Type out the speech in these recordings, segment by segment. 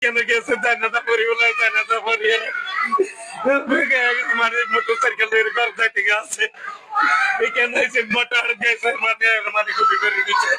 কেন গেছে জানাটা পরিবলাই জানাটা পরিয়ে মানে মোটরসাইকেলের ঘর ঠিক আছে এখানে এসে মোটর গেছে মানে খুবই করে দিচ্ছে।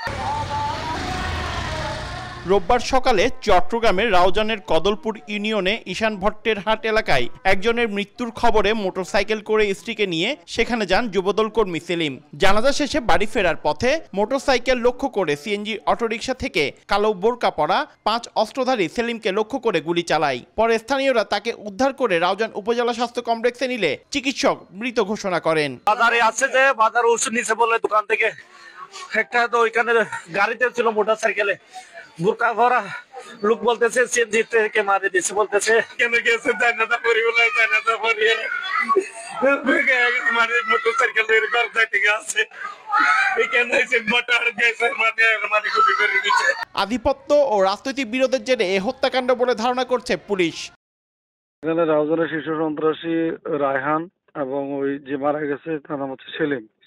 রোববার সকালে চট্টগ্রামের রাউজানের কদলপুর ইউনিয়নে ঈশান ভট্টের হাট এলাকায় একজনের মৃত্যুর খবরে মোটরসাইকেল করে স্ত্রীকে নিয়ে সেখানে যান যুবদল কর্মী সেলিম। জানাজা শেষে বাড়ি ফেরার পথে মোটরসাইকেল লক্ষ্য করে সিএনজি অটোরিকশা থেকে কালো বোরকা পরা 5 অস্ত্রধারী সেলিমকে লক্ষ্য করে গুলি চালায়। পরে স্থানীয়রা তাকে উদ্ধার করে রাউজান উপজেলা স্বাস্থ্য কমপ্লেক্সে নিলে চিকিৎসক মৃত ঘোষণা করেন। বাজারে আছে যে বাজার ওষুধ নিছে বলে দোকান থেকে একটা তো ওইখানে গাড়িতে ছিল মোটরসাইকেলে বুরকা ভরা লোক বলতেছে সিএনজি থেকে মারে দিছে বলতেছে কেন গেছে জানাটা পরিবলাই জানাটা পরিয়ে মানে মোটরসাইকেলের ঘর ঠিক আছে এখানে এসে মোটর গেছে মানে খুবই করে দিচ্ছে। আধিপত্য ও রাজনৈতিক বিরোধের জেরে এ হত্যাকাণ্ড বলে ধারণা করছে পুলিশ। এখানে রাউজানের শিশু সন্ত্রাসী রায়হান এবং ওই যে মারা গেছে তার নাম হচ্ছে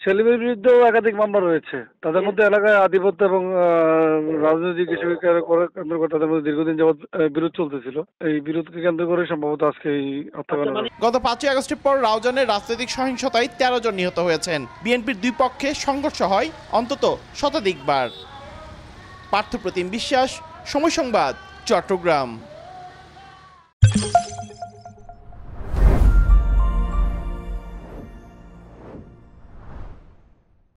সেলিমের বিরুদ্ধেও একাধিক মামলা রয়েছে। তাদের মধ্যে এলাকায় আধিপত্য এবং রাজনৈতিক ইস্যুকে কেন্দ্র করে তাদের মধ্যে দীর্ঘদিন যাবৎ বিরোধ চলতেছিল। এই বিরোধকে কেন্দ্র করে সম্ভবত আজকে এই হত্যাকাণ্ড। গত 5 আগস্টের পর রাউজানের রাজনৈতিক সহিংসতায় 13 জন নিহত হয়েছেন। বিএনপির দুই পক্ষে সংঘর্ষ হয় অন্তত শতাধিকবার। পার্থপ্রতিম বিশ্বাস, সময় সংবাদ, চট্টগ্রাম।